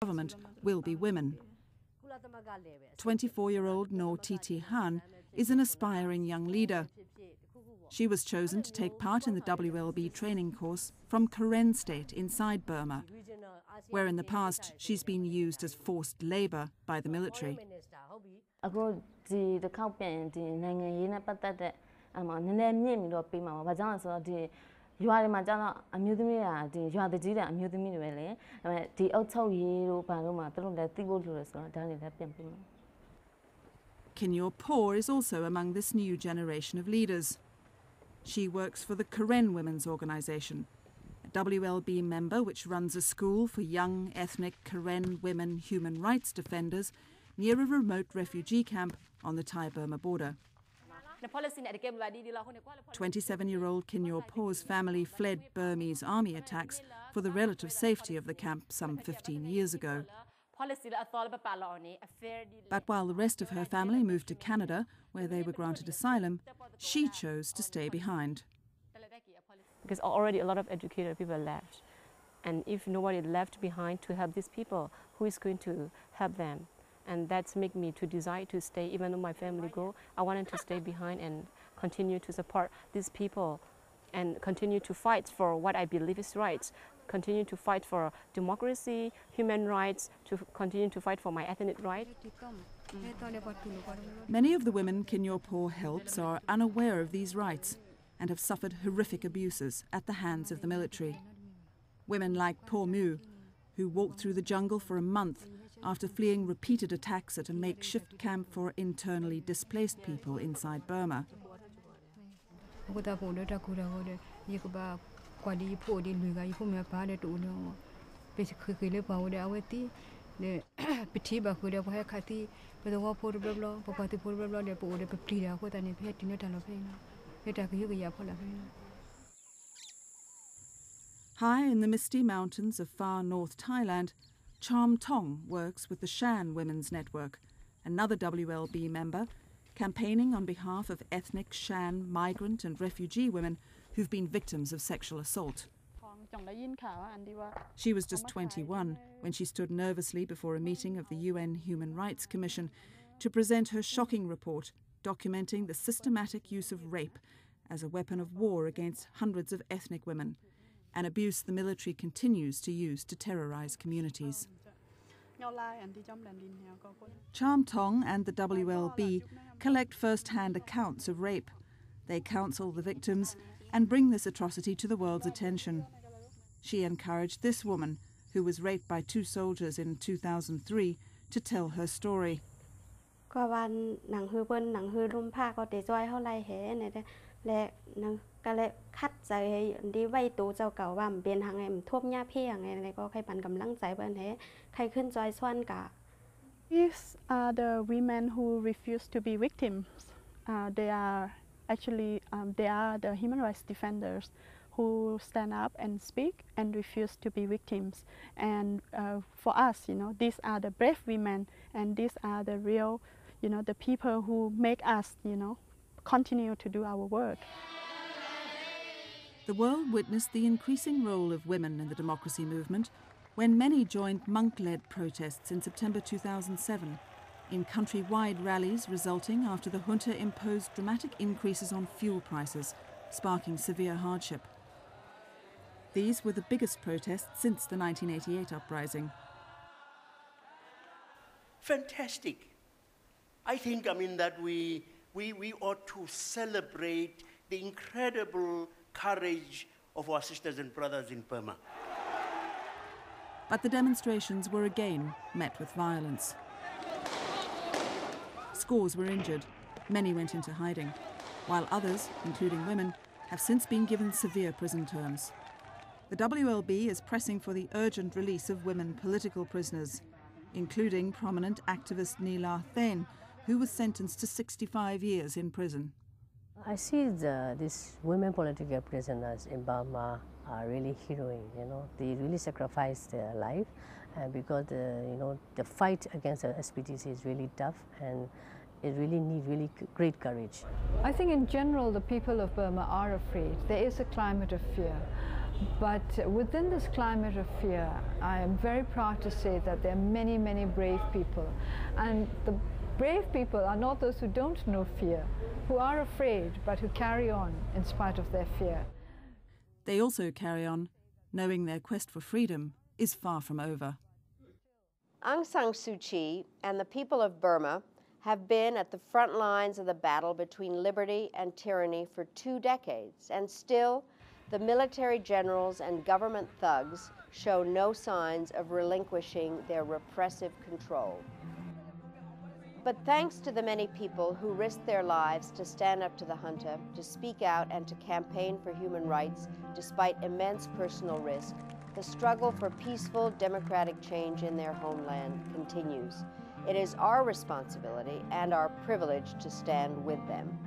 government will be women. 24-year-old Noor Titi Han is an aspiring young leader. She was chosen to take part in the WLB training course from Karen State inside Burma, where in the past she's been used as forced labour by the military. Kinyor Paw is also among this new generation of leaders. She works for the Karen Women's Organisation, a WLB member which runs a school for young ethnic Karen women human rights defenders near a remote refugee camp on the Thai-Burma border. 27-year-old Kinyor Paw's family fled Burmese army attacks for the relative safety of the camp some 15 years ago. But while the rest of her family moved to Canada, where they were granted asylum, she chose to stay behind. Because already a lot of educated people left. And if nobody left behind to help these people, who is going to help them? And that's made me to decide to stay. Even though my family go, I wanted to stay behind and continue to support these people and continue to fight for what I believe is right. Continue to fight for democracy, human rights, to continue to fight for my ethnic right. Many of the women Kinyor Paw helps are unaware of these rights and have suffered horrific abuses at the hands of the military. Women like Paw Mu, who walked through the jungle for a month after fleeing repeated attacks at a makeshift camp for internally displaced people inside Burma. High in the misty mountains of far north Thailand, Cham Tong works with the Shan Women's Network, another WLB member, campaigning on behalf of ethnic Shan migrant and refugee women who've been victims of sexual assault. She was just 21 when she stood nervously before a meeting of the UN Human Rights Commission to present her shocking report documenting the systematic use of rape as a weapon of war against hundreds of ethnic women, an abuse the military continues to use to terrorize communities. Cham Tong and the WLB collect first-hand accounts of rape. They counsel the victims and bring this atrocity to the world's attention. She encouraged this woman, who was raped by 2 soldiers in 2003, to tell her story. These are the women who refuse to be victims. They are actually the human rights defenders who stand up and speak and refuse to be victims. And for us, these are the brave women, and these are the real, the people who make us, continue to do our work. The world witnessed the increasing role of women in the democracy movement when many joined monk-led protests in September 2007, in country-wide rallies resulting after the junta imposed dramatic increases on fuel prices, sparking severe hardship. These were the biggest protests since the 1988 uprising. Fantastic. I think, that we ought to celebrate the incredible courage of our sisters and brothers in Burma. But the demonstrations were again met with violence. Scores were injured, many went into hiding, while others, including women, have since been given severe prison terms. The WLB is pressing for the urgent release of women political prisoners, including prominent activist Neela Then, who was sentenced to 65 years in prison. I see these women political prisoners in Burma are really heroic. They really sacrifice their life, because the fight against the SPTC is really tough, and it really needs great courage. I think in general the people of Burma are afraid. There is a climate of fear. But within this climate of fear, I am very proud to say that there are many, many brave people. And the brave people are not those who don't know fear, who are afraid, but who carry on in spite of their fear. They also carry on, knowing their quest for freedom is far from over. Aung San Suu Kyi and the people of Burma have been at the front lines of the battle between liberty and tyranny for 2 decades, and still the military generals and government thugs show no signs of relinquishing their repressive control. But thanks to the many people who risked their lives to stand up to the junta, to speak out and to campaign for human rights despite immense personal risk, the struggle for peaceful democratic change in their homeland continues. It is our responsibility and our privilege to stand with them.